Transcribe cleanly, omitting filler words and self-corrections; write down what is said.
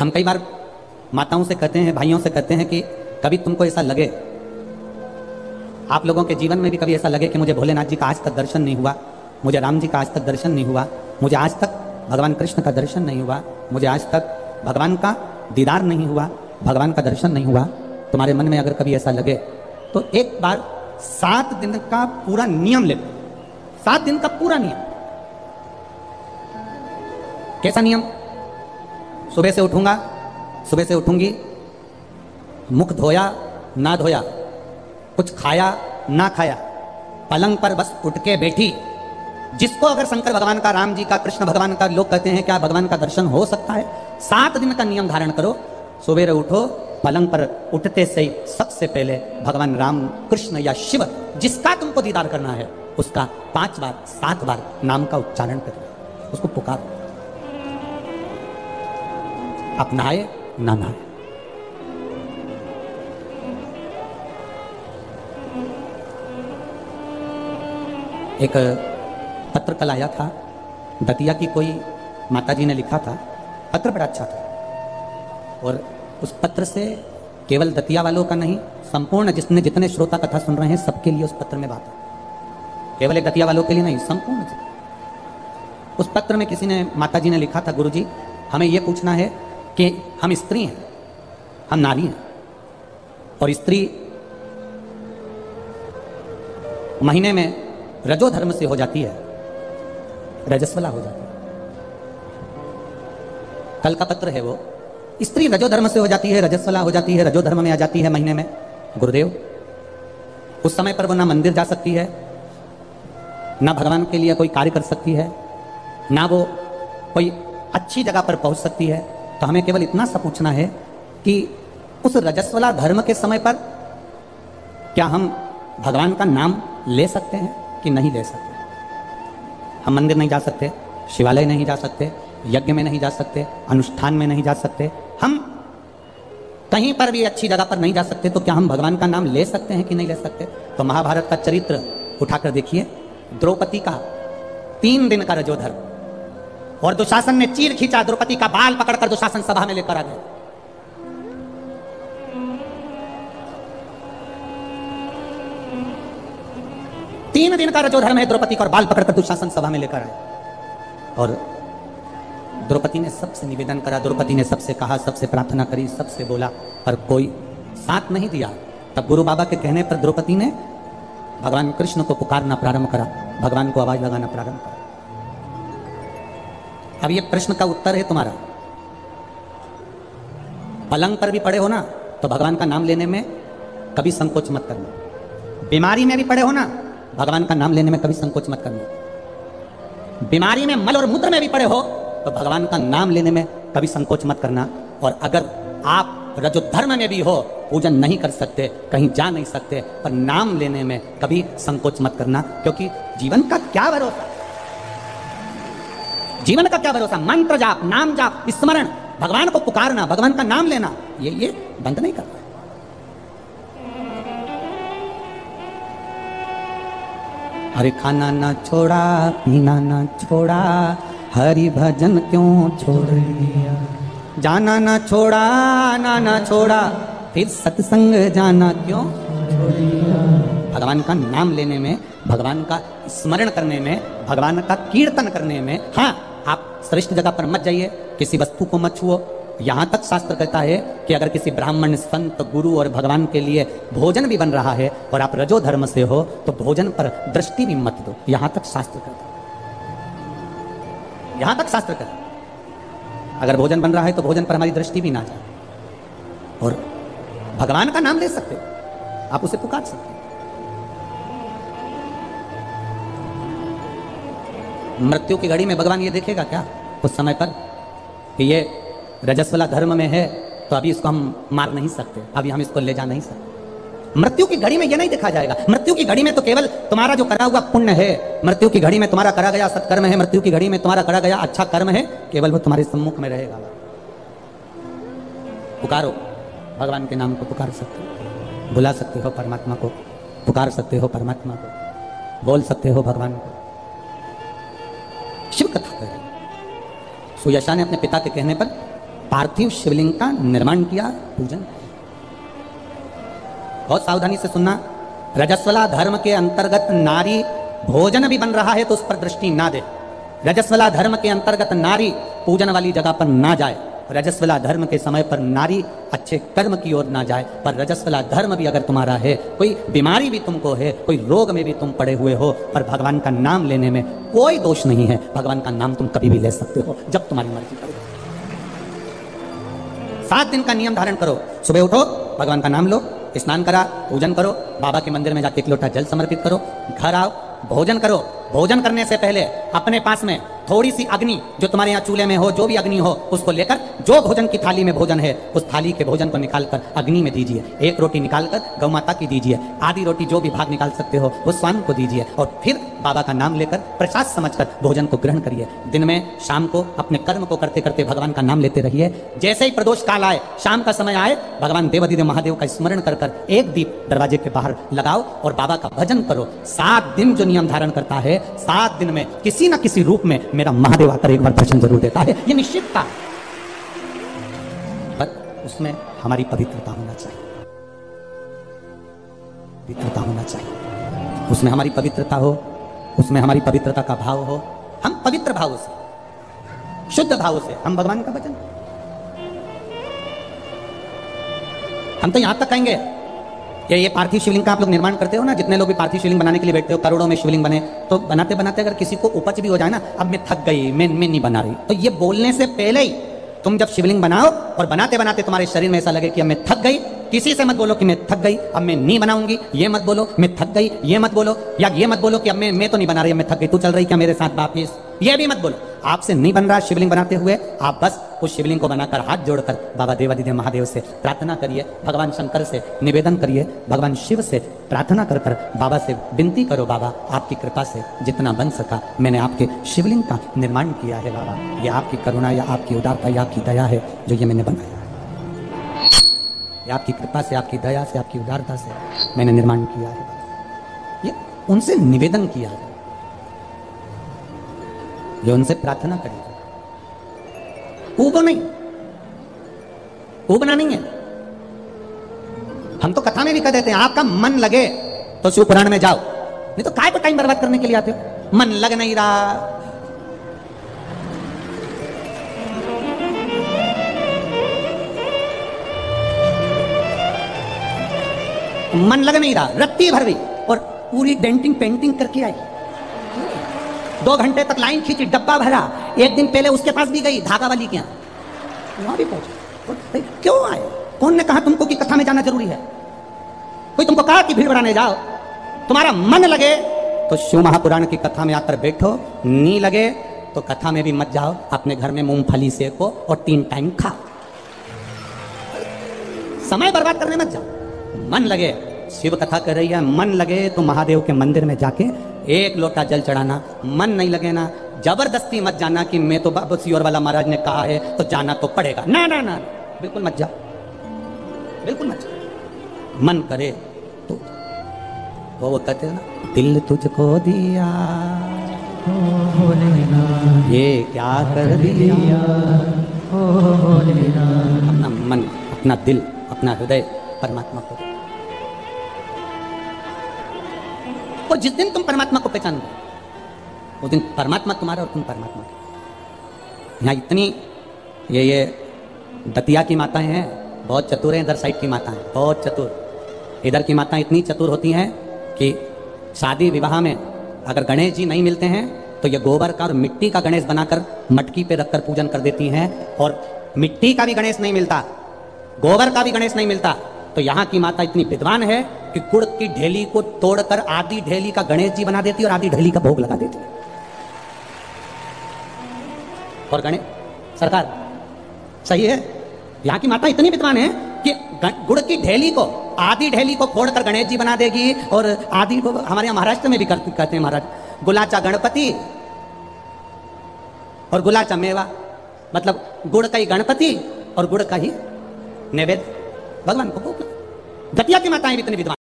हम कई बार माताओं से कहते हैं, भाइयों से कहते हैं कि कभी तुमको ऐसा लगे, आप लोगों के जीवन में भी कभी ऐसा लगे कि मुझे भोलेनाथ जी का आज तक दर्शन नहीं हुआ, मुझे राम जी का आज तक दर्शन नहीं हुआ, मुझे आज तक भगवान कृष्ण का दर्शन नहीं हुआ, मुझे आज तक भगवान का दीदार नहीं हुआ, भगवान का दर्शन नहीं हुआ। तुम्हारे मन में अगर कभी ऐसा लगे तो एक बार 7 दिन का पूरा नियम ले लो। 7 दिन का पूरा नियम। कैसा नियम? सुबह से उठूंगा, सुबह से उठूंगी, मुख धोया ना धोया, कुछ खाया ना खाया, पलंग पर बस उठ के बैठी। जिसको अगर शंकर भगवान का, राम जी का, कृष्ण भगवान का लोग कहते हैं क्या भगवान का दर्शन हो सकता है? 7 दिन का नियम धारण करो। सुबह उठो, पलंग पर उठते से ही सबसे पहले भगवान राम, कृष्ण या शिव जिसका तुमको दीदार करना है उसका 5 बार 7 बार नाम का उच्चारण करो, उसको पुकारो। आप नहाए ना नहाए, एक पत्र कल आया था, दतिया की कोई माताजी ने लिखा था। पत्र बड़ा अच्छा था और उस पत्र से केवल दतिया वालों का नहीं, संपूर्ण जितने श्रोता कथा सुन रहे हैं सबके लिए उस पत्र में बात है। केवल एक दतिया वालों के लिए नहीं, संपूर्ण। उस पत्र में किसी ने, माताजी ने लिखा था, गुरुजी हमें यह पूछना है कि हम स्त्री हैं, हम नारी हैं, और स्त्री महीने में रजो धर्म से हो जाती है, रजस्वला हो जाती है। कल का पत्र है वो। स्त्री रजो धर्म से हो जाती है, रजस्वला हो जाती है, रजो धर्म में आ जाती है महीने में। गुरुदेव, उस समय पर वो ना मंदिर जा सकती है, ना भगवान के लिए कोई कार्य कर सकती है, ना वो कोई अच्छी जगह पर पहुंच सकती है। तो हमें केवल इतना सा पूछना है कि उस रजस्वला धर्म के समय पर क्या हम भगवान का नाम ले सकते हैं कि नहीं ले सकते? हम मंदिर नहीं जा सकते, शिवालय नहीं जा सकते, यज्ञ में नहीं जा सकते, अनुष्ठान में नहीं जा सकते, हम कहीं पर भी अच्छी जगह पर नहीं जा सकते, तो क्या हम भगवान का नाम ले सकते हैं कि नहीं ले सकते? तो महाभारत का चरित्र उठाकर देखिए। द्रौपदी का 3 दिन का रजोधर्म, और दुशासन ने चीर खींचा, द्रौपदी का बाल पकड़कर दुशासन सभा में लेकर आ गए। तीन दिन का रजोधर्म है द्रौपदी का, और बाल पकड़कर दुशासन सभा में लेकर आए। और द्रौपदी ने सबसे निवेदन करा, द्रौपदी ने सबसे कहा, सबसे प्रार्थना करी, सबसे बोला, पर कोई साथ नहीं दिया। तब गुरु बाबा के कहने पर द्रौपदी ने भगवान कृष्ण को पुकारना प्रारंभ करा, भगवान को आवाज लगाना प्रारंभ करा। अब ये प्रश्न का उत्तर है तुम्हारा। पलंग पर भी पड़े हो ना तो भगवान का नाम लेने में कभी संकोच मत करना। बीमारी में भी पड़े हो ना, भगवान का नाम लेने में कभी संकोच मत करना। बीमारी में, मल और मूत्र में भी पड़े हो तो भगवान का नाम लेने में कभी संकोच मत करना। और अगर आप रजोधर्म में भी हो, पूजन नहीं कर सकते, कहीं जा नहीं सकते, पर नाम लेने में कभी संकोच मत करना, क्योंकि जीवन का क्या भरोसा, जीवन का क्या भरोसा। मंत्र जाप, नाम जाप, स्मरण, भगवान को पुकारना, भगवान का नाम लेना, ये बंद नहीं करना। अरे खाना ना छोड़ा, पीना ना छोड़ा, हरि भजन क्यों छोड़ दिया, जाना ना छोड़ा, आना ना छोड़ा, फिर सत्संग जाना क्यों छोड़ दिया। भगवान का नाम लेने में, भगवान का स्मरण करने में, भगवान का कीर्तन करने में, हाँ आप श्रेष्ठ जगह पर मत जाइए, किसी वस्तु को मत छुओ। यहाँ तक शास्त्र कहता है कि अगर किसी ब्राह्मण, संत, गुरु और भगवान के लिए भोजन भी बन रहा है और आप रजो धर्म से हो तो भोजन पर दृष्टि भी मत दो। यहाँ तक शास्त्र कहता है, यहाँ तक शास्त्र कहता है अगर भोजन बन रहा है तो भोजन पर हमारी दृष्टि भी ना जाए। और भगवान का नाम ले सकते हो, आप उसे पुकार सकते हो। मृत्यु की घड़ी में भगवान ये देखेगा क्या उस समय पर कि ये रजस्वला धर्म में है तो अभी इसको हम मार नहीं सकते, अभी हम इसको ले जा नहीं सकते। मृत्यु की घड़ी में ये नहीं देखा जाएगा। मृत्यु की घड़ी में तो केवल तुम्हारा जो करा हुआ पुण्य है, मृत्यु की घड़ी में तुम्हारा करा गया सत्कर्म है, मृत्यु की घड़ी में तुम्हारा करा गया अच्छा कर्म है, केवल वो तुम्हारे सम्मुख में रहेगा। पुकारो, भगवान के नाम को पुकार सकते हो, बुला सकते हो परमात्मा को, पुकार सकते हो परमात्मा को, बोल सकते हो भगवान को। शिव कथा करें। सुयशा ने अपने पिता के कहने पर पार्थिव शिवलिंग का निर्माण किया, पूजन। बहुत सावधानी से सुनना, रजस्वला धर्म के अंतर्गत नारी भोजन भी बन रहा है तो उस पर दृष्टि ना दे। रजस्वला धर्म के अंतर्गत नारी पूजन वाली जगह पर ना जाए। रजस्वला धर्म के समय पर नारी अच्छे कर्म की ओर ना जाए। पर रजस्वला धर्म भी अगर तुम्हारा है, कोई बीमारी भी तुमको है, कोई रोग में भी तुम पड़े हुए हो, पर भगवान का नाम लेने में कोई दोष नहीं है। भगवान का नाम तुम कभी भी ले सकते हो जब तुम्हारी मर्जी करे। 7 दिन का नियम धारण करो। सुबह उठो, भगवान का नाम लो, स्नान करा, पूजन करो, बाबा के मंदिर में जाके 1 लोटा जल समर्पित करो, घर आओ, भोजन करो। भोजन करने से पहले अपने पास में थोड़ी सी अग्नि, जो तुम्हारे यहाँ चूल्हे में हो, जो भी अग्नि हो, उसको लेकर जो भोजन की थाली में भोजन है, उस थाली के भोजन को निकालकर अग्नि में दीजिए। 1 रोटी निकालकर गौ माता की दीजिए, आधी रोटी जो भी भाग निकाल सकते हो वो स्वामी को दीजिए, और फिर बाबा का नाम लेकर प्रसाद समझकर भोजन को ग्रहण करिए। दिन में शाम को अपने कर्म को करते करते भगवान का नाम लेते रहिए। जैसे ही प्रदोष काल आए, शाम का समय आए, भगवान देवाधिदेव महादेव का स्मरण कर कर 1 दीप दरवाजे के बाहर लगाओ और बाबा का भजन करो। 7 दिन जो नियम धारण करता है, 7 दिन में किसी न किसी रूप में मेरा महादेव आकर एक बार दर्शन जरूर देता है, ये निश्चित था। पर उसमें हमारी पवित्रता होना चाहिए, पवित्रता होना चाहिए। उसमें हमारी पवित्रता हो, उसमें हमारी पवित्रता का भाव हो। हम पवित्र भाव से, शुद्ध भाव से हम भगवान का भजन। हम तो यहां तक कहेंगे कि ये पार्थिव शिवलिंग का आप लोग निर्माण करते हो ना, जितने लोग भी पार्थिव शिवलिंग बनाने के लिए बैठते हो, करोड़ों में शिवलिंग बने, तो बनाते बनाते अगर किसी को उपज भी हो जाए ना, अब मैं थक गई, मैं नहीं बना रही, तो ये बोलने से पहले ही तुम जब शिवलिंग बनाओ और बनाते बनाते तुम्हारे शरीर में ऐसा लगे कि अब मैं थक गई, किसी से मत बोलो कि मैं थक गई, अब मैं नहीं बनाऊंगी, ये मत बोलो मैं थक गई, ये मत बोलो, या ये मत बोलो कि अब मैं तो नहीं बना रही, मैं थक गई, तू चल रही क्या मेरे साथ वापिस, ये भी मत बोलो। आपसे नहीं बन रहा शिवलिंग बनाते हुए, आप बस उस शिवलिंग को बनाकर हाथ जोड़कर बाबा देवाधिदेव महादेव से प्रार्थना करिए, भगवान शंकर से निवेदन करिए, भगवान शिव से प्रार्थना कर कर बाबा से विनती करो, बाबा आपकी कृपा से जितना बन सका मैंने आपके शिवलिंग का निर्माण किया है। बाबा ये आपकी करुणा या आपकी उदारता या आपकी दया है जो ये मैंने बनाया, ये आपकी कृपा से, आपकी दया से, आपकी उदारता से मैंने निर्माण किया है। ये उनसे निवेदन किया है, ये उनसे प्रार्थना करेगा। ऊबो नहीं, ऊबना नहीं है। हम तो कथा में भी कह देते हैं आपका मन लगे तो शिव पुराण में जाओ, नहीं तो काय को टाइम बर्बाद करने के लिए आते हो। मन लग नहीं रहा, मन लग नहीं रहा, रत्ती भर भी और पूरी डेंटिंग पेंटिंग करके आई, 2 घंटे तक लाइन खींची, डब्बा भरा। 1 दिन पहले उसके पास भी गई, धागा वाली के यहाँ, वहां भी पहुंचे। क्यों आए? कौन ने कहा तुमको कि कथा में जाना जरूरी है? कोई तुमको कहा कि भीड़ बढ़ाने जाओ? तुम्हारा मन लगे तो शिव महापुराण की कथा में आकर बैठो, नहीं लगे तो कथा में भी मत जाओ, अपने घर में मूंगफली सेको और 3 टाइम खाओ। समय बर्बाद करने मत जाओ। मन लगे, शिव कथा कर रही है, मन लगे तो महादेव के मंदिर में जाके 1 लोटा जल चढ़ाना। मन नहीं लगे ना, जबरदस्ती मत जाना कि मैं तो बाबा सियोर वाला महाराज ने कहा है तो जाना तो पड़ेगा, ना ना ना, बिल्कुल मत जाओ, बिल्कुल मत जाओ। मन करे तो वो कहते हैं ना, दिल तुझको दिया ये क्या कर दिया, अपना मन, अपना दिल, अपना हृदय परमात्मा को दे। और जिस दिन तुम परमात्मा को पहचान लो, उस दिन परमात्मा तुम्हारा और तुम परमात्मा के। यहाँ इतनी ये दतिया की माताएं हैं, बहुत चतुर हैं, इधर साइड की माताएं बहुत चतुर। इधर की माताएं इतनी चतुर होती हैं कि शादी विवाह में अगर गणेश जी नहीं मिलते हैं तो ये गोबर का और मिट्टी का गणेश बनाकर मटकी पे रखकर पूजन कर देती हैं। और मिट्टी का भी गणेश नहीं मिलता, गोबर का भी गणेश नहीं मिलता, तो यहाँ की माता इतनी विद्वान है कि गुड़ की ढेली को तोड़कर आधी ढेली का गणेश जी बना देती है और आधी ढेली का भोग लगा देती है। और गणेश सरकार सही है, यहाँ की माता इतनी विद्वान है कि गुड़ की ढेली को, आधी ढेली को फोड़कर गणेश जी बना देगी और आधी को, हमारे यहाँ महाराष्ट्र में भी कहते हैं महाराज, गुलाचा गणपति और गुलाचा मेवा, मतलब गुड़ का ही गणपति और गुड़ का ही नैवेद्य भगवान को भोग। दतिया की माताएं भी इतनी विद्वान।